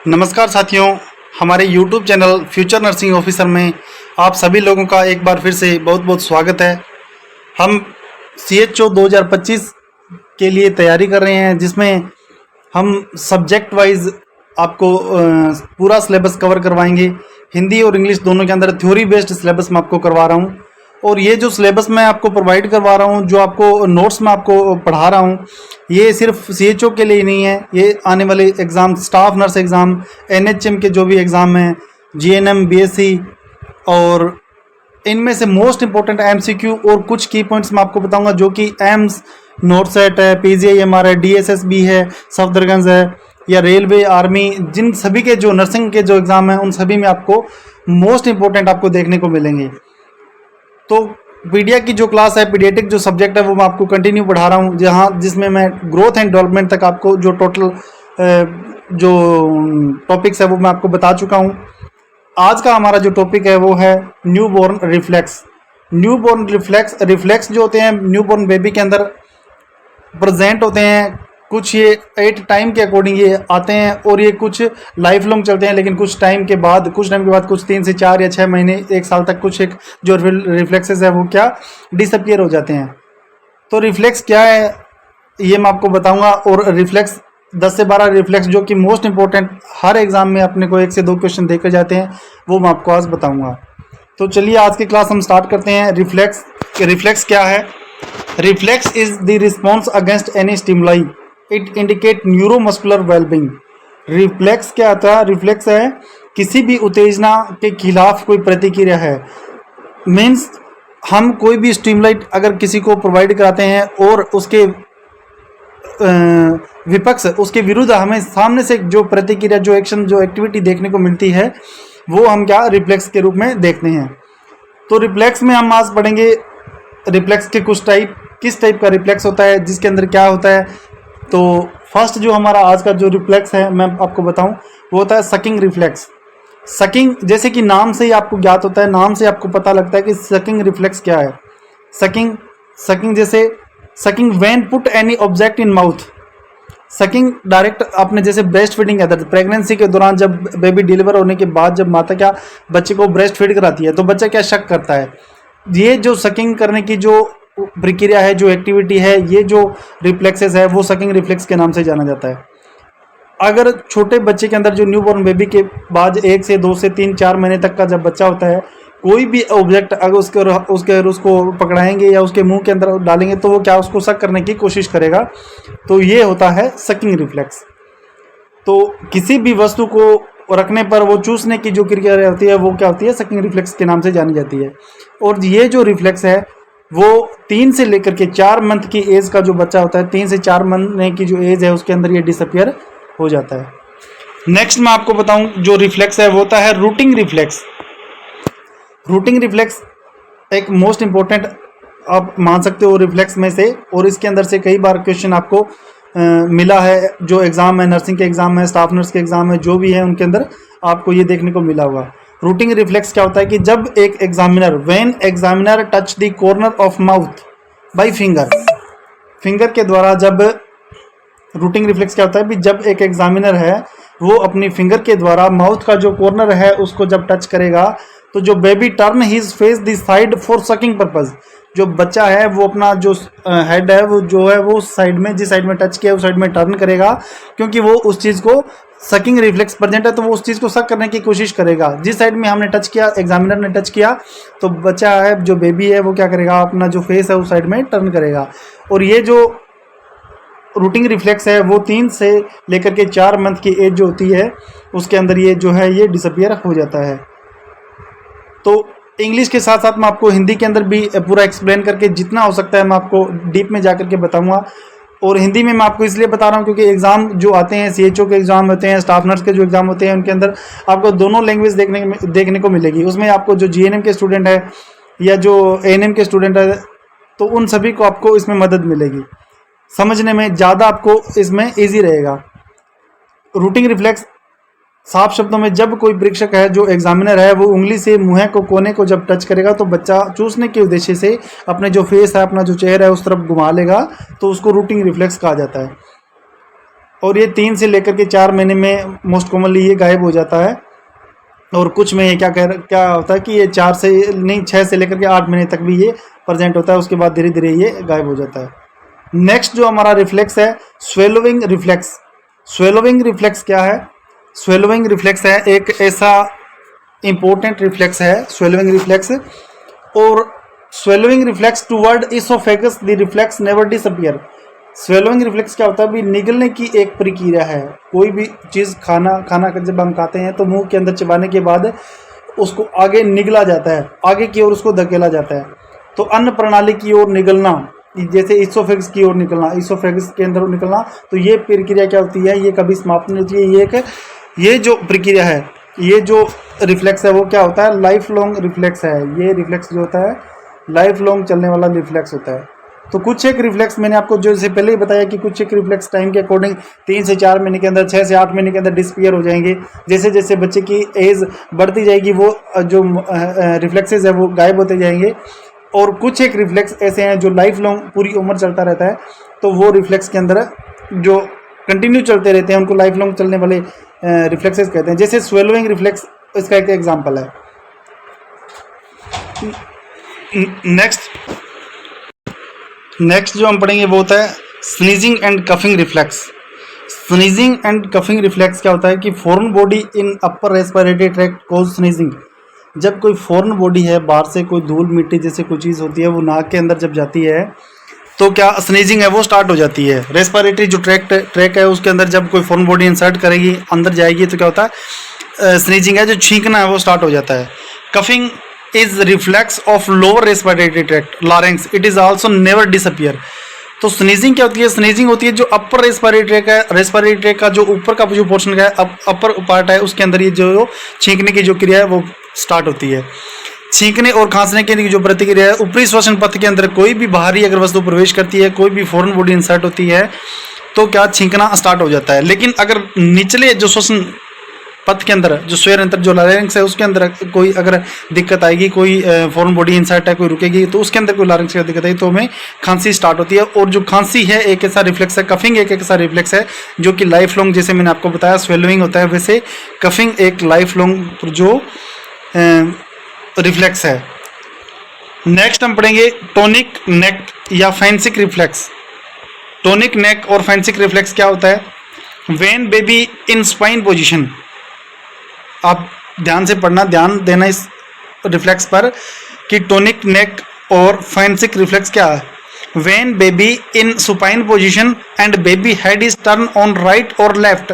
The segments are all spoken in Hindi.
नमस्कार साथियों, हमारे YouTube channel future nursing officer में आप सभी लोगों का एक बार फिर से बहुत बहुत स्वागत है। हम CHO 2025 के लिए तैयारी कर रहे हैं, जिसमें हम सब्जेक्ट वाइज आपको पूरा सिलेबस कवर करवाएंगे। हिंदी और इंग्लिश दोनों के अंदर थ्योरी बेस्ड सिलेबस मैं आपको करवा रहा हूँ। और ये जो सिलेबस मैं आपको प्रोवाइड करवा रहा हूँ, जो आपको नोट्स में आपको पढ़ा रहा हूँ, ये सिर्फ CHO के लिए नहीं है। ये आने वाले exam, staff nurse exam, NHM के जो भी एग्ज़ाम हैं, GNM, BSc, और इनमें से मोस्ट इंपॉर्टेंट MCQ और कुछ की पॉइंट्स मैं आपको बताऊंगा, जो कि एम्स, नोटसेट है, PGIMR है, DSSB है, सफदरगंज है, या रेलवे, आर्मी, जिन सभी के जो नर्सिंग के जो एग्ज़ाम हैं, उन सभी में आपको मोस्ट इंपॉर्टेंट आपको देखने को मिलेंगे। तो पीडिया की जो क्लास है, पीडियाट्रिक जो सब्जेक्ट है, वो मैं आपको कंटिन्यू पढ़ा रहा हूँ, जिसमें मैं ग्रोथ एंड डेवलपमेंट तक आपको जो टोटल जो टॉपिक्स है वो मैं आपको बता चुका हूँ। आज का हमारा जो टॉपिक है वो है न्यूबॉर्न रिफ्लेक्स। न्यूबॉर्न रिफ्लेक्स जो होते हैं न्यूबॉर्न बेबी के अंदर प्रेजेंट होते हैं। कुछ ये 8 टाइम के अकॉर्डिंग ये आते हैं, और ये कुछ लाइफ लॉन्ग चलते हैं, लेकिन कुछ टाइम के बाद कुछ 3 से 4 या 6 महीने, 1 साल तक कुछ एक जो रिफ्लेक्सेस है वो क्या डिसअपियर हो जाते हैं। तो रिफ्लेक्स क्या है ये मैं आपको बताऊंगा। और रिफ्लेक्स 10 से 12 रिफ्लेक्स जो कि मोस्ट इंपॉर्टेंट हर एग्जाम में अपने को 1 से 2 क्वेश्चन देकर जाते हैं, वो मैं आपको आज बताऊंगा। तो चलिए आज की क्लास हम स्टार्ट करते हैं। रिफ्लेक्स क्या है? Reflex is the response against any stimuli, it indicate neuromuscular wellbeing. Reflex क्या होता है? रिफ्लेक्स है किसी भी उत्तेजना के खिलाफ कोई प्रतिक्रिया है। मीन्स हम कोई भी स्टिमुलेट अगर किसी को प्रोवाइड कराते हैं और उसके विपक्ष, उसके विरुद्ध हमें सामने से जो प्रतिक्रिया, जो एक्शन, जो एक्टिविटी देखने को मिलती है, वो हम क्या रिफ्लेक्स के रूप में देखते हैं। तो रिफ्लेक्स में हम आज पढ़ेंगे रिफ्लेक्स के कुछ टाइप, किस टाइप का रिफ्लेक्स होता है, जिसके अंदर क्या होता है। तो फर्स्ट जो हमारा आज का जो रिफ्लेक्स है मैं आपको बताऊं, वो होता है सकिंग रिफ्लेक्स। सकिंग, जैसे कि नाम से ही आपको ज्ञात होता है, नाम से आपको पता लगता है कि सकिंग रिफ्लेक्स क्या है। सकिंग जैसे sucking when put any object in mouth. Sucking direct आपने जैसे ब्रेस्ट फीडिंग कहते हैं, प्रेगनेंसी के दौरान जब बेबी डिलीवर होने के बाद जब माता क्या बच्चे को ब्रेस्ट फीड कराती है, तो बच्चा क्या शक करता है। ये जो सकिंग करने की जो प्रक्रिया है, जो एक्टिविटी है, ये जो रिफ्लेक्सेस है, वो सकिंग रिफ्लेक्स के नाम से जाना जाता है। अगर छोटे बच्चे के अंदर, जो न्यूबॉर्न बेबी के बाद 1 से 2 से 3 4 महीने तक का जब बच्चा होता है, कोई भी ऑब्जेक्ट अगर उसको पकड़ाएंगे या उसके मुंह के अंदर डालेंगे, तो वो क्या उसको सक करने की कोशिश करेगा। तो ये होता है सकिंग रिफ्लेक्स। तो किसी भी वस्तु को रखने पर वो चूसने की जो क्रिया होती है, वो क्या होती है? सकिंग रिफ्लेक्स के नाम से जानी जाती है। और ये जो रिफ्लेक्स है वो 3 से लेकर के 4 मंथ की एज का जो बच्चा होता है, 3 से 4 महीने की जो एज है, उसके अंदर ये डिसअपियर हो जाता है। नेक्स्ट मैं आपको बताऊं जो रिफ्लेक्स है वो होता है रूटिंग रिफ्लेक्स। रूटिंग रिफ्लेक्स एक मोस्ट इंपॉर्टेंट आप मान सकते हो रिफ्लेक्स में से, और इसके अंदर से कई बार क्वेश्चन आपको मिला है। जो एग्जाम है, नर्सिंग के एग्जाम है, स्टाफ नर्स के एग्जाम है, जो भी है उनके अंदर आपको ये देखने को मिला होगा। रूटिंग रिफ्लेक्स क्या होता है कि जब एक examiner, when examiner touch the corner of mouth by finger के द्वारा, जब रूटिंग रिफ्लेक्स क्या होता है कि जब एक एग्जामिनर है वो अपनी फिंगर के द्वारा माउथ का जो कॉर्नर है उसको जब टच करेगा, तो जो baby turn his face the side for sucking purpose. जो बच्चा है वो अपना जो हेड है वो जो है वो साइड में, जिस साइड में टच किया उस साइड में टर्न करेगा, क्योंकि वो उस चीज़ को सकिंग रिफ्लेक्स प्रेजेंट है, तो वो उस चीज़ को सक करने की कोशिश करेगा। जिस साइड में हमने टच किया, एग्जामिनर ने टच किया, तो बच्चा है, जो बेबी है, वो क्या करेगा? अपना जो फेस है उस साइड में टर्न करेगा। और ये जो रूटिंग रिफ्लेक्स है वो 3 से लेकर के 4 मंथ की एज जो होती है, उसके अंदर ये जो है ये डिसअपियर हो जाता है। तो इंग्लिश के साथ साथ मैं आपको हिंदी के अंदर भी पूरा एक्सप्लेन करके जितना हो सकता है मैं आपको डीप में जाकर के बताऊंगा। और हिंदी में मैं आपको इसलिए बता रहा हूं क्योंकि एग्ज़ाम जो आते हैं, CHO के एग्ज़ाम होते हैं, स्टाफ नर्स के जो एग्ज़ाम होते हैं, उनके अंदर आपको दोनों लैंग्वेज देखने को मिलेगी। उसमें आपको जो GNM के स्टूडेंट है या जो ANM के स्टूडेंट है, तो उन सभी को आपको इसमें मदद मिलेगी, समझने में ज़्यादा आपको इसमें ईजी रहेगा। रूटिंग रिफ्लेक्स साफ शब्दों में, जब कोई परीक्षक है, जो एग्जामिनर है, वो उंगली से मुंह को कोने को जब टच करेगा, तो बच्चा चूसने के उद्देश्य से अपने जो फेस है, अपना जो चेहरा है, उस तरफ घुमा लेगा, तो उसको रूटिंग रिफ्लेक्स कहा जाता है। और ये 3 से लेकर के 4 महीने में मोस्ट कॉमनली ये गायब हो जाता है। और कुछ में ये क्या होता है कि ये 6 से लेकर के 8 महीने तक भी ये प्रेजेंट होता है, उसके बाद धीरे धीरे ये गायब हो जाता है। नेक्स्ट जो हमारा रिफ्लेक्स है स्वेलोविंग रिफ्लेक्स। स्वेलोविंग रिफ्लेक्स क्या है? स्वेलोविंग रिफ्लेक्स है एक ऐसा इंपॉर्टेंट रिफ्लेक्स है स्वेलोविंग रिफ्लेक्स। और swallowing reflex toward oesophagus the reflex never disappear. Swallowing reflex क्या होता है? अभी निगलने की एक प्रक्रिया है। कोई भी चीज़ खाना जब हम खाते हैं तो मुंह के अंदर चबाने के बाद उसको आगे निगला जाता है, आगे की ओर उसको धकेला जाता है। तो अन्न प्रणाली की ओर निगलना, जैसे इसोफेगस की ओर निकलना, इसोफेगस के अंदर निकलना, तो ये प्रक्रिया क्या होती है? ये कभी समाप्त नहीं होती है। ये जो प्रक्रिया है, ये जो रिफ्लेक्स है वो क्या होता है? लाइफ लॉन्ग रिफ्लेक्स है। ये रिफ्लेक्स जो होता है लाइफ लॉन्ग चलने वाला रिफ्लेक्स होता है। तो कुछ एक रिफ्लेक्स मैंने आपको जो से पहले ही बताया कि कुछ एक रिफ्लेक्स टाइम के अकॉर्डिंग 3 से 4 महीने के अंदर, 6 से 8 महीने के अंदर डिसपियर हो जाएंगे। जैसे जैसे बच्चे की एज बढ़ती जाएगी वो जो रिफ्लेक्सेस है वो गायब होते जाएंगे। और कुछ एक रिफ्लेक्स ऐसे हैं जो लाइफ लॉन्ग पूरी उम्र चलता रहता है, तो वो रिफ्लेक्स के अंदर जो कंटिन्यू चलते रहते हैं उनको लाइफ लॉन्ग चलने वाले रिफ्लेक्सेस कहते हैं। जैसे स्वेलोइंग रिफ्लेक्स इसका एक एग्जाम्पल है। नेक्स्ट जो हम पढ़ेंगे वो होता है sneezing and coughing reflex. Sneezing and coughing reflex क्या होता है कि foreign body in upper respiratory tract cause sneezing. जब कोई फॉरेन बॉडी है, बाहर से कोई धूल मिट्टी जैसे कोई चीज़ होती है वो नाक के अंदर जब जाती है तो क्या स्नीजिंग है वो स्टार्ट हो जाती है। रेस्पिरेटरी जो ट्रैक है उसके अंदर जब कोई फॉरेन बॉडी इंसर्ट करेगी, अंदर जाएगी, तो क्या होता है? स्नीजिंग है, जो छींकना है वो स्टार्ट हो जाता है। Coughing is reflex of lower respiratory tract larynx, it is also never disappear। तो स्नीजिंग क्या होती है? स्नीजिंग होती है जो अपर रेस्पिरेटरी ट्रैक है, रेस्पिरेटरी ट्रैक का जो ऊपर का जो पोर्शन का है, अपर पार्ट है, उसके अंदर ये जो छींकने की जो क्रिया है वो स्टार्ट होती है। छींकने और खांसने की जो प्रतिक्रिया है, ऊपरी श्वसन पथ के अंदर कोई भी बाहरी अगर वस्तु प्रवेश करती है, कोई भी फॉरेन बॉडी इंसर्ट होती है, तो क्या छींकना स्टार्ट हो जाता है। लेकिन अगर निचले जो श्वसन पथ के अंदर जो स्वेर अंतर जो लारिंक्स है उसके अंदर कोई अगर दिक्कत आएगी, कोई फॉरेन बॉडी इंसर्ट है, कोई रुकेगी, तो उसके अंदर कोई लारिंक्स की दिक्कत आएगी तो हमें खांसी स्टार्ट होती है। और जो खांसी है एक ऐसा रिफ्लेक्स है, कफिंग एक ऐसा रिफ्लेक्स है जो कि लाइफ लॉन्ग, जैसे मैंने आपको बताया स्वेलोइंग होता है, वैसे कफिंग एक लाइफ लॉन्ग जो रिफ्लेक्स है। नेक्स्ट हम पढ़ेंगे टोनिक नेक या फैंसिक रिफ्लेक्स। टोनिक नेक और फैंसिक रिफ्लेक्स क्या होता है? When baby in spine position, आप ध्यान से पढ़ना, ध्यान देना इस रिफ्लेक्स पर कि टोनिक नेक और फैंसिक रिफ्लेक्स क्या है। When baby in supine position and baby head is turn on right और left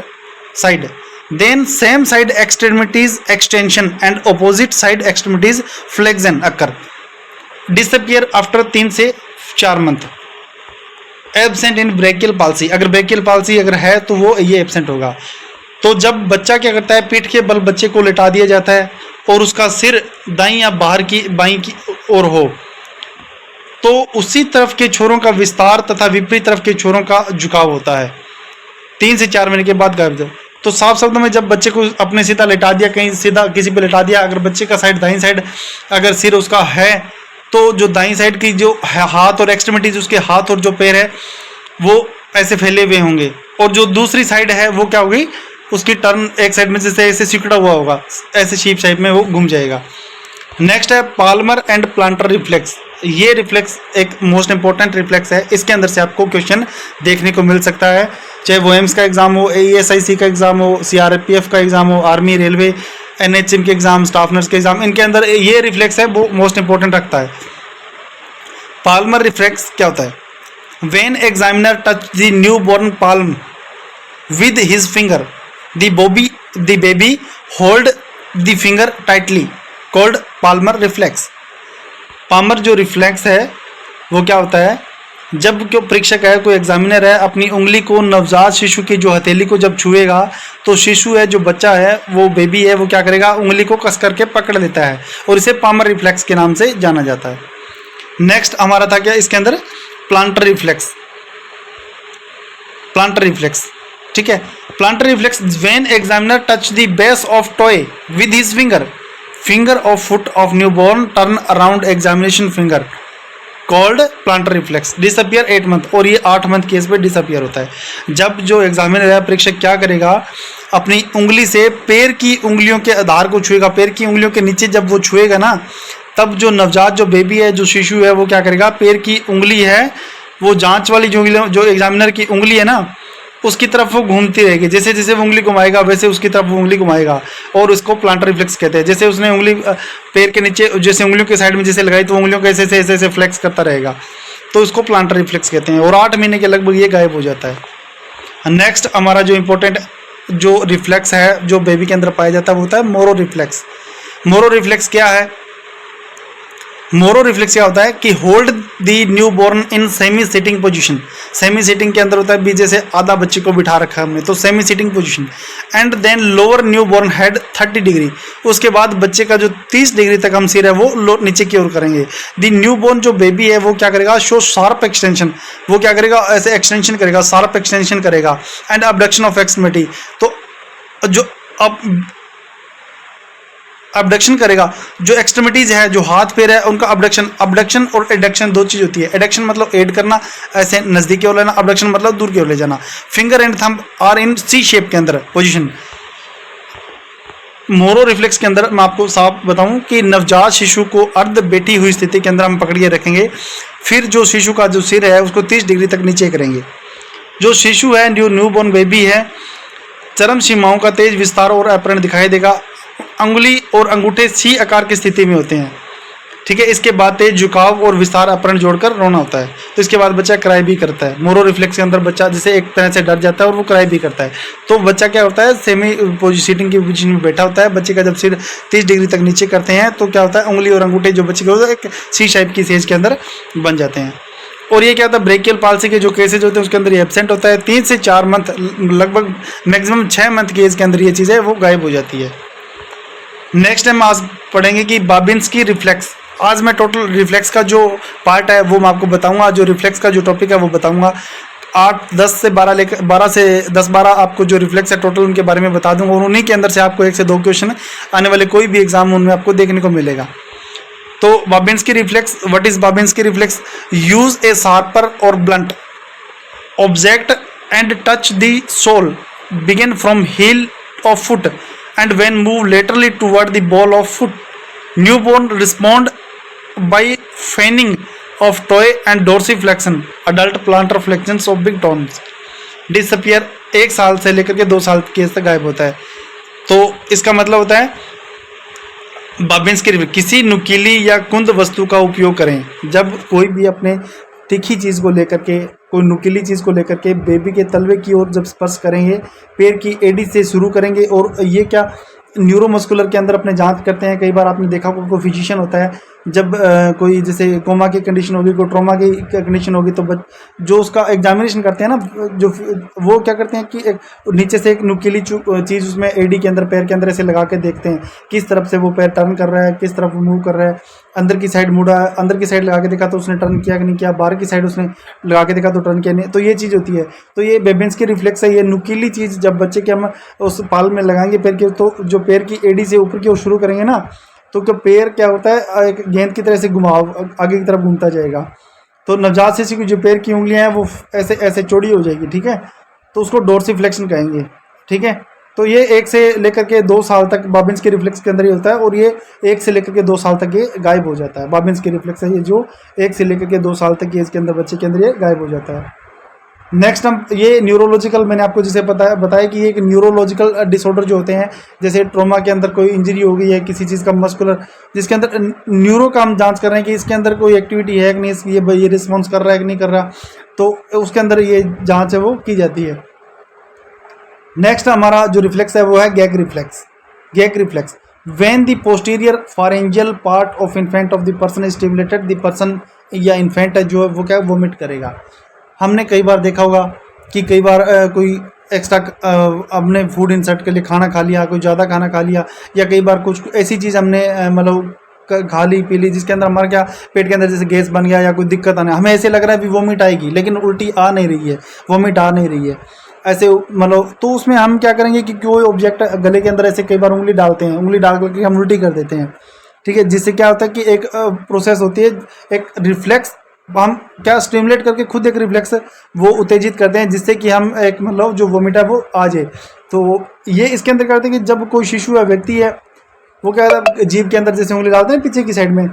side, then same side extremities extension and opposite side extremities flexion occur, disappear after 3 से 4 month. Absent in brachial palsy, अगर ब्रेकियल पाल्सी अगर है तो वो ये एब्सेंट होगा। तो जब बच्चा क्या करता है, पीठ के बल बच्चे को लेटा दिया जाता है और उसका सिर दाईं या बाहर की बाईं की ओर हो, तो उसी तरफ के छोरों का विस्तार तथा विपरीत तरफ के छोरों का झुकाव होता है। 3 से 4 महीने के बाद गायब जाए। तो साफ शब्दों में जब बच्चे को अपने सीधा लेटा दिया, कहीं सीधा किसी पे लेटा दिया, अगर बच्चे का साइड दाईं साइड अगर सिर उसका है तो जो दाईं साइड की जो हाथ और एक्सट्रीमिटीज, उसके हाथ और जो पैर है वो ऐसे फैले हुए होंगे, और जो दूसरी साइड है वो क्या होगी, उसकी टर्न एक साइड में जैसे ऐसे सिकुड़ा हुआ होगा, ऐसे शीप शेप में वो घूम जाएगा। नेक्स्ट है पाल्मर एंड प्लांटर रिफ्लेक्स। ये रिफ्लेक्स एक मोस्ट इंपॉर्टेंट रिफ्लेक्स है, इसके अंदर से आपको क्वेश्चन देखने को मिल सकता है, चाहे वो एम्स का एग्जाम हो, ASIC का एग्जाम हो, CRPF का एग्जाम हो, आर्मी, रेलवे, NHM के एग्जाम, स्टाफ नर्स के एग्जाम, इनके अंदर ये रिफ्लेक्स है वो मोस्ट इंपॉर्टेंट रखता है। पाल्मर रिफ्लेक्स क्या होता है? When examiner touch the new born palm with his finger, the baby hold the finger tightly, called palmar reflex। Palmer जो रिफ्लेक्स है वो क्या होता है? जब कोई परीक्षक है, कोई एग्जामिनर है, अपनी उंगली को नवजात शिशु की जो हथेली को जब छुएगा तो शिशु है, जो बच्चा है, वो बेबी है, वो क्या करेगा, उंगली को कस करके पकड़ लेता है, और इसे पाल्मर रिफ्लेक्स के नाम से जाना जाता है। नेक्स्ट हमारा था क्या इसके अंदर? Plantar reflex. प्लांटर रिफ्लेक्स, ठीक है। Plantar reflex when examiner touch the base of toy with his finger of foot of newborn turn around examination finger, called plantar reflex, disappear 8 month, और ये 8 मंथ केस पे डिसअपियर होता है। जब जो एग्जामिनर है परीक्षक क्या करेगा, अपनी उंगली से पैर की उंगलियों के आधार को छुएगा, पैर की उंगलियों के नीचे जब वो छुएगा ना, तब जो नवजात जो बेबी है, जो शिशु है, वो क्या करेगा, पैर की उंगली है वो जांच वाली जो एग्जामिनर की उंगली है ना, उसकी तरफ वो घूमती रहेगी। जैसे जैसे वो उंगली घुमाएगा वैसे उसकी तरफ वो उंगली घुमाएगा, और उसको प्लांटर रिफ्लेक्स कहते हैं। जैसे उसने उंगली पैर के नीचे जैसे उंगलियों के साइड में जैसे लगाई तो उंगलियों को ऐसे ऐसे ऐसे फ्लेक्स करता रहेगा, तो उसको प्लांटर रिफ्लेक्स कहते हैं। और 8 महीने के लगभग ये गायब हो जाता है। नेक्स्ट हमारा जो इम्पोर्टेंट जो रिफ्लेक्स है जो बेबी के अंदर पाया जाता है वो होता है मोरो रिफ्लेक्स। मोरो रिफ्लेक्स क्या है? मोरो रिफ्लेक्स क्या होता है कि hold the newborn in semi sitting position. Semi sitting के अंदर होता है भी जैसे आधा बच्चे को बिठा रखा है हमने, तो semi sitting position. And then lower newborn head 30 degree, उसके बाद बच्चे का जो 30 डिग्री तक हम सिर है वो नीचे की ओर करेंगे। दी न्यू बोर्न जो बेबी है वो क्या करेगा, शो शार्प एक्सटेंशन, वो क्या करेगा, ऐसे एक्सटेंशन करेगा, शार्प एक्सटेंशन करेगा। एंड अबडक्शन ऑफ एक्सट्रीमिटी, तो जो अब अबडक्शन करेगा, जो एक्सट्रीमिटीज है, जो हाथ पैर है उनका अबडक्शन और एडक्शन दो चीज होती है। एडक्शन मतलब एड करना, ऐसे नजदीक की ओर लेना, अबडक्शन मतलब दूर की ओर ले जाना। Finger and thumb are in C shape के अंदर पोजीशन। मोरो रिफ्लेक्स के अंदर मैं आपको साफ बताऊं कि नवजात शिशु को अर्ध बैठी हुई स्थिति के अंदर हम पकड़िए रखेंगे, फिर जो शिशु का जो सिर है उसको 30 डिग्री तक नीचे करेंगे। जो शिशु है, जो न्यूबॉर्न बेबी है, चरम सीमाओं का तेज विस्तार और अपहरण दिखाई देगा। अंगुली और अंगूठे सी आकार की स्थिति में होते हैं, ठीक है। इसके बाद तेज झुकाव और विस्तार अपहरण जोड़कर रोना होता है। तो इसके बाद बच्चा क्राई भी करता है। मोरो रिफ्लेक्स के अंदर बच्चा जैसे एक तरह से डर जाता है और वो क्राई भी करता है। तो बच्चा क्या होता है, सेमी सिटिंग की पोजीशन में बैठा होता है। बच्चे का जब सिर 30 डिग्री तक नीचे करते हैं तो क्या होता है, उंगली और अंगूठे जो बच्चे के होते हैं एक सी शेप की सेज के अंदर बन जाते हैं। और ये क्या होता है, ब्रेकियल पाल्सी के जो केसेज होते हैं उसके अंदर ये एब्सेंट होता है। 3 से 4 मंथ, लगभग मैक्सिमम 6 मंथ की एज के अंदर ये चीज़ है वो गायब हो जाती है। नेक्स्ट टाइम आज पढ़ेंगे कि बाबिन्स्की रिफ्लेक्स। आज मैं टोटल रिफ्लेक्स का जो पार्ट है वो मैं आपको बताऊंगा, जो रिफ्लेक्स का जो टॉपिक है वो बताऊंगा। 12 से 10-12 आपको जो रिफ्लेक्स है टोटल उनके बारे में बता दूंगा, और उन्हीं के अंदर से आपको 1 से 2 क्वेश्चन आने वाले कोई भी एग्जाम उनमें आपको देखने को मिलेगा। तो Babinski reflex, what is Babinski reflex? Use a sharper और blunt object and touch the sole, begin from heel of foot and when move laterally toward the ball of foot. Newborn respond by feigning of toe and dorsiflexion. Adult plantar flexions of big toes. Disappear 1 साल से लेकर के 2 साल की एज तक गायब होता है। तो इसका मतलब होता है बाबिन्स्की रिफ्लेक्स, किसी नुकीली या कुंद वस्तु का उपयोग करें। जब कोई भी अपने तीखी चीज़ को लेकर के, कोई नुकीली चीज़ को लेकर के बेबी के तलवे की ओर जब स्पर्श करेंगे, पैर की एडी से शुरू करेंगे। और ये क्या न्यूरोमस्कुलर के अंदर अपने जांच करते हैं। कई बार आपने देखा होगा कोई फिजिशियन होता है, जब कोई जैसे कोमा की कंडीशन होगी, कोई ट्रॉमा की कंडीशन होगी, तो जो उसका एग्जामिनेशन करते हैं ना, जो वो क्या करते हैं कि एक नीचे से एक नुकीली चीज़ उसमें एडी के अंदर, पैर के अंदर ऐसे लगा के देखते हैं किस तरफ से वो पैर टर्न कर रहा है, किस तरफ मूव कर रहा है। अंदर की साइड मुड़ा, अंदर की साइड लगा के देखा तो उसने टर्न किया कि नहीं किया, बाहर की साइड उसने लगा के देखा तो टर्न किया नहीं। तो ये चीज़ होती है। तो ये बाबिन्स्की रिफ्लेक्स है। ये नुकीली चीज़ जब बच्चे के हम उस पाल में लगाएंगे पैर के, तो जो पैर की एडी से ऊपर की ओर शुरू करेंगे ना, तो क्या पैर क्या होता है, एक गेंद की तरह से घुमाव आगे की तरफ घूमता जाएगा। तो नवजात शिशु की जो पैर की उंगलियां हैं वो ऐसे ऐसे चौड़ी हो जाएगी, ठीक है। तो उसको डोर्सिफ्लेक्शन कहेंगे, ठीक है। तो ये 1 से लेकर के 2 साल तक बाबिन्स्की रिफ्लेक्स के अंदर ही होता है, और ये 1 से लेकर के 2 साल तक ये गायब हो जाता है। बाबिन्स्की रिफ्लेक्स है ये जो 1 से लेकर के 2 साल तक ये इसके अंदर बच्चे के अंदर ये गायब हो जाता है। नेक्स्ट हम ये न्यूरोलॉजिकल, मैंने आपको जैसे बताया कि ये एक न्यूरोलॉजिकल डिसऑर्डर जो होते हैं, जैसे ट्रॉमा के अंदर कोई इंजरी हो गई है किसी चीज़ का मस्कुलर, जिसके अंदर न्यूरो का हम जांच कर रहे हैं कि इसके अंदर कोई एक्टिविटी है कि नहीं, ये रिस्पॉन्स कर रहा है कि नहीं कर रहा, तो उसके अंदर ये जांच है वो की जाती है। नेक्स्ट हमारा जो रिफ्लेक्स है वो है gag reflex. Gag reflex, when the posterior pharyngeal part of infant of the person is stimulated, the person या इन्फेंट है जो है वो क्या वोमिट करेगा। हमने कई बार देखा होगा कि कई बार कोई एक्स्ट्रा अपने फूड इंसर्ट के लिए खाना खा लिया, कोई ज़्यादा खाना खा लिया, या कई बार कुछ ऐसी चीज़ हमने मतलब खा ली पी ली जिसके अंदर हमारा क्या पेट के अंदर जैसे गैस बन गया या कोई दिक्कत आने, हमें ऐसे लग रहा है कि वोमिट आएगी, लेकिन उल्टी आ नहीं रही है, वोमिट आ नहीं रही है ऐसे मतलब। तो उसमें हम क्या करेंगे कि कोई ऑब्जेक्ट गले के अंदर ऐसे कई बार उंगली डालते हैं, उंगली डाल करके हम उल्टी कर देते हैं, ठीक है। जिससे क्या होता है कि एक प्रोसेस होती है, एक रिफ्लेक्स हम क्या स्टिमुलेट करके खुद एक रिफ्लेक्स वो उत्तेजित करते हैं, जिससे कि हम एक मतलब जो वोमिट है वो आ जाए। तो ये इसके अंदर करते हैं कि जब कोई शिशु या व्यक्ति है वो क्या होता है, जीभ के अंदर जैसे उंगली डालते हैं पीछे की साइड में,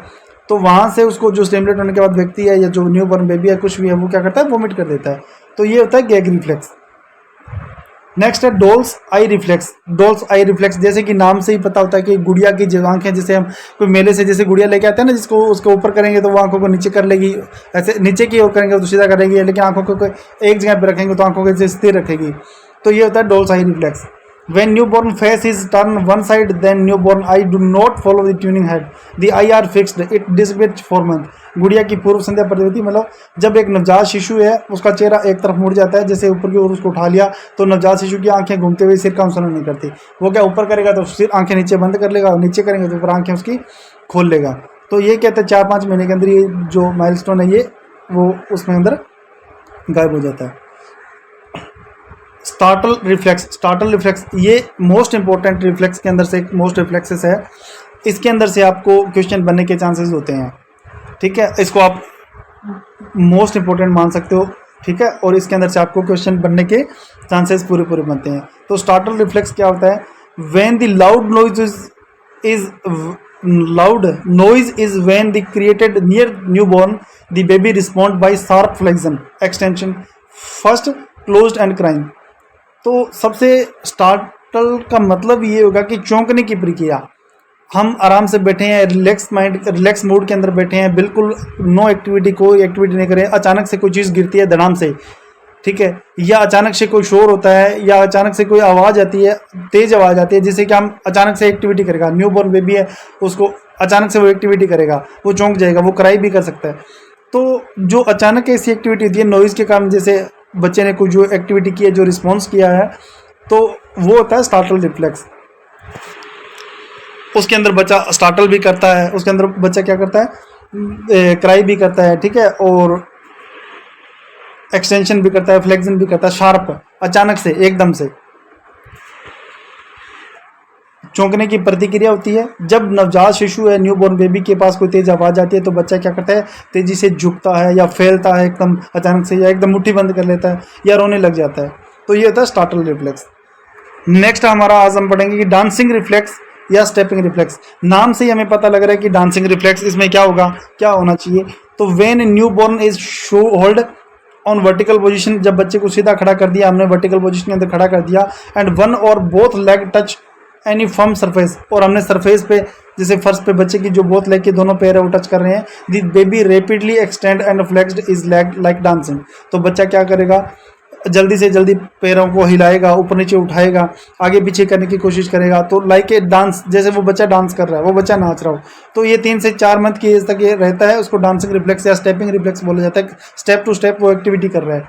तो वहाँ से उसको जो स्टिमुलेट होने के बाद व्यक्ति है या जो न्यू बॉर्न बेबी है कुछ भी है वो क्या करता है, वोमिट कर देता है। तो ये होता है गैग रिफ्लेक्स। नेक्स्ट है डोल्स आई रिफ्लेक्स। डोल्स आई रिफ्लेक्स जैसे कि नाम से ही पता होता है कि गुड़िया की जो आंखें, जैसे हम कोई मेले से जैसे गुड़िया लेके आते हैं ना, जिसको उसके ऊपर करेंगे तो वो आंखों को नीचे कर लेगी, ऐसे नीचे की ओर करेंगे तो सीधा करेगी, लेकिन आंखों को एक जगह पर रखेंगे तो आंखों को जैसे स्थिर रखेगी। तो ये होता है doles I reflex. When newborn face is turned one side, then newborn eye do not follow the tuning head. The eye are fixed. It dissipates for month. गुड़िया की पूर्व संध्या प्रतिवृत्ति, मतलब जब एक नवजात शिशु है उसका चेहरा एक तरफ मुड़ जाता है, जैसे ऊपर की ओर उसको उठा लिया तो नवजात शिशु की आंखें घूमते हुए सिर का अनुसरण नहीं करती। वो क्या ऊपर करेगा तो सिर आंखें नीचे बंद कर लेगा, और नीचे करेंगे तो ऊपर आंखें उसकी खोल लेगा। तो ये कहते हैं 4-5 महीने के अंदर ये जो माइलस्टोन है ये वो उसमें अंदर गायब हो जाता है। Startle reflex. स्टार्टल रिफ्लेक्स ये मोस्ट इंपॉर्टेंट रिफ्लेक्स के अंदर से एक मोस्ट रिफ्लेक्सेस है। इसके अंदर से आपको क्वेश्चन बनने के चांसेस होते हैं, ठीक है, इसको आप मोस्ट इंपॉर्टेंट मान सकते हो, ठीक है, और इसके अंदर से आपको क्वेश्चन बनने के चांसेस पूरे पूरे बनते हैं। तो स्टार्टल रिफ्लेक्स क्या होता है, when the loud noise is loud noise is when the created near newborn the baby respond by sharp flexion extension first closed and crying। तो सबसे स्टार्टल का मतलब ये होगा कि चौंकने की प्रक्रिया। हम आराम से बैठे हैं, रिलैक्स माइंड रिलैक्स मूड के अंदर बैठे हैं, बिल्कुल नो एक्टिविटी, कोई एक्टिविटी नहीं करें, अचानक से कोई चीज़ गिरती है धड़ाम से, ठीक है, या अचानक से कोई शोर होता है, या अचानक से कोई आवाज़ आती है, तेज आवाज़ आती है, जिससे कि हम अचानक से एक्टिविटी करेगा। न्यू बॉर्न बेबी है उसको अचानक से वो एक्टिविटी करेगा, वो चौंक जाएगा, वो क्राई भी कर सकता है। तो जो अचानक ऐसी एक्टिविटी होती है नॉइज़ के कारण, जैसे बच्चे ने कोई जो एक्टिविटी की है, जो रिस्पॉन्स किया है, तो वो होता है स्टार्टल रिफ्लेक्स। उसके अंदर बच्चा स्टार्टल भी करता है, उसके अंदर बच्चा क्या करता है, क्राई भी करता है, ठीक है, और एक्सटेंशन भी करता है, फ्लेक्शन भी करता है, शार्प अचानक से एकदम से चौंकने की प्रतिक्रिया होती है। जब नवजात शिशु है, न्यूबॉर्न बेबी के पास कोई तेज आवाज आती है तो बच्चा क्या करता है, तेजी से झुकता है या फैलता है एकदम अचानक से, या एकदम मुट्ठी बंद कर लेता है, या रोने लग जाता है। तो ये होता है स्टार्टल रिफ्लेक्स। नेक्स्ट हमारा आज हम पढ़ेंगे कि डांसिंग रिफ्लेक्स या स्टेपिंग रिफ्लेक्स। नाम से ही हमें पता लग रहा है कि डांसिंग रिफ्लेक्स, इसमें क्या होगा, क्या होना चाहिए। तो when newborn is show hold on vertical position, जब बच्चे को सीधा खड़ा कर दिया हमने, वर्टिकल पोजीशन के अंदर खड़ा कर दिया, एंड वन और both leg touch any firm surface, और हमने सरफेस पे जैसे फर्श पे बच्चे की जो बोथ लेग के दोनों पैर है वो टच कर रहे हैं, the baby rapidly extend and flexed is leg like dancing. तो बच्चा क्या करेगा, जल्दी से जल्दी पैरों को हिलाएगा, ऊपर नीचे उठाएगा, आगे पीछे करने की कोशिश करेगा। तो लाइक ए डांस, जैसे वो बच्चा डांस कर रहा है, वो बच्चा नाच रहा हो। तो ये 3 से 4 मंथ की एज तक ये रहता है, उसको डांसिंग रिफ्लेक्स या स्टेपिंग रिफ्लेक्स बोला जाता है। स्टेप टू स्टेप वो एक्टिविटी कर रहा है।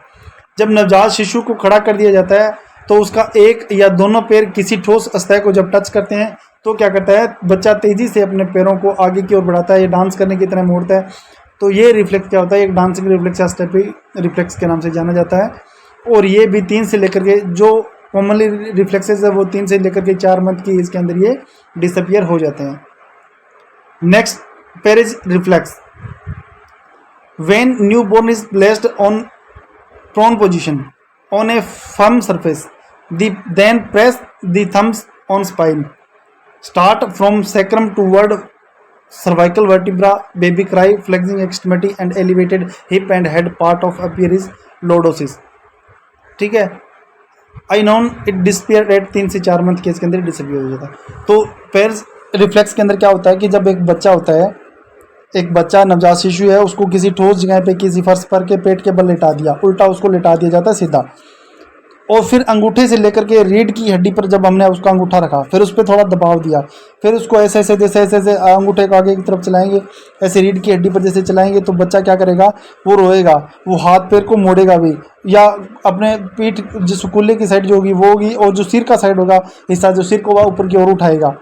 जब नवजात शिशु को खड़ा कर दिया जाता है तो उसका एक या दोनों पैर किसी ठोस अस्थायी को जब टच करते हैं तो क्या करता है, बच्चा तेजी से अपने पैरों को आगे की ओर बढ़ाता है, ये डांस करने की तरह मोड़ता है। तो ये रिफ्लेक्स क्या होता है, एक डांसिंग रिफ्लेक्स या स्टेपिंग रिफ्लेक्स के नाम से जाना जाता है। और ये भी 3 से लेकर के जो कॉमनली रिफ्लेक्सेस है वो 3 से लेकर के 4 मंथ की एज के अंदर ये डिसअपियर हो जाते हैं। Next Perez reflex. When newborn is placed on prone position on a firm surface, then press the thumbs on spine, start from sacrum toward cervical vertebra, baby cry, flexing extremity and elevated hip and head part of appear is lordosis। ठीक है, I known it disappear at 3 से 4 मंथ के इसके अंदर डिसअपियर हो जाता है। तो पेरिज रिफ्लेक्स के अंदर क्या होता है कि जब एक बच्चा होता है, एक बच्चा नवजात शिशु है, उसको किसी ठोस जगह पे किसी फर्श पर के पेट के बल लेटा दिया, उल्टा उसको लेटा दिया जाता है सीधा, और फिर अंगूठे से लेकर के रीढ़ की हड्डी पर जब हमने उसका अंगूठा रखा, फिर उस पर थोड़ा दबाव दिया, फिर उसको ऐसे ऐसे जैसे ऐसे ऐसे अंगूठे को आगे की तरफ चलाएंगे, ऐसे रीढ़ की हड्डी पर जैसे चलाएंगे तो बच्चा क्या करेगा, वो रोएगा, वो हाथ पैर को मोड़ेगा भी, या अपने पीठ जो कुल्ले की साइड जो होगी वो होगी, और जो सिर का साइड होगा हिस्सा, जो सिर को वह ऊपर की ओर उठाएगा।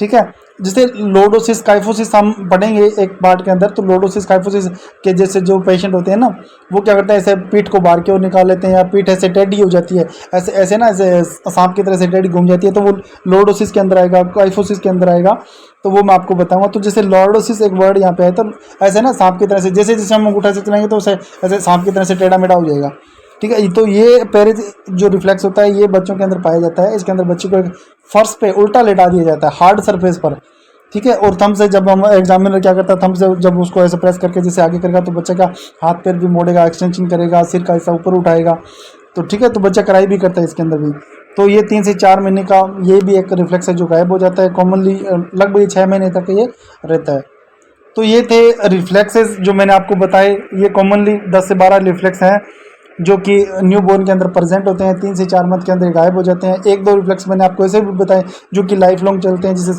ठीक है। जैसे लोर्डोसिस काइफोसिस हम पढ़ेंगे एक पार्ट के अंदर, तो लोर्डोसिस काइफोसिस के जैसे जो पेशेंट होते हैं ना, वो क्या करते हैं, ऐसे पीठ को बाहर की ओर निकाल लेते हैं, या पीठ ऐसे टेढ़ी हो जाती है, ऐसे ऐसे ना, ऐसे सांप की तरह से टेढ़ी घूम जाती है, तो वो लोर्डोसिस के अंदर आएगा, काइफोसिस के अंदर आएगा। तो वो मैं आपको बताऊंगा। तो जैसे लॉर्डोसिस एक वर्ड यहाँ पे है, तो ऐसे ना सांप की तरह से, जैसे जैसे हम अंगूठा से चलाएंगे तो उसे ऐसे सांप की तरह से टेढ़ा मेढ़ा हो जाएगा, ठीक है। तो ये पेरिस जो रिफ्लेक्स होता है, ये बच्चों के अंदर पाया जाता है। इसके अंदर बच्चे को एक फर्श पे उल्टा लेटा दिया जाता है, हार्ड सरफेस पर, ठीक है। और थंब से, जब हम एग्जामिनर क्या करता है, थंब से जब उसको ऐसे प्रेस करके जैसे आगे करेगा, तो बच्चे का हाथ पैर भी मोड़ेगा, एक्सटेंशन करेगा, सिर का हिस्सा ऊपर उठाएगा, तो ठीक है। तो बच्चा कराई भी करता है इसके अंदर भी। तो ये 3 से 4 महीने का ये भी एक रिफ्लेक्स है जो गायब हो जाता है कॉमनली, लगभग 6 महीने तक ये रहता है। तो ये थे रिफ्लेक्सेस जो मैंने आपको बताए। ये कॉमनली 10 से 12 रिफ्लेक्स हैं जो कि न्यू बोर्न के अंदर प्रेजेंट होते हैं, 3 से 4 मंथ के अंदर गायब हो जाते हैं। 1-2 रिफ्लेक्स मैंने आपको ऐसे भी बताए जो कि लाइफ लॉन्ग चलते हैं, जैसे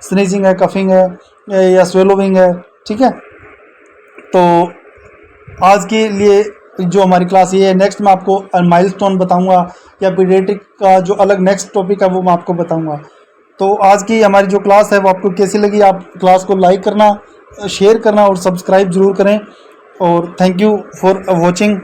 स्नीजिंग है, कफिंग है, या स्वेलोविंग है, ठीक है। तो आज के लिए जो हमारी क्लास ये है, नेक्स्ट मैं आपको माइलस्टोन बताऊंगा, या पीडियाट्रिक का जो अलग नेक्स्ट टॉपिक है वो मैं आपको बताऊंगा। तो आज की हमारी जो क्लास है वो आपको कैसी लगी, आप क्लास को लाइक करना, शेयर करना और सब्सक्राइब जरूर करें। और थैंक यू फॉर वॉचिंग।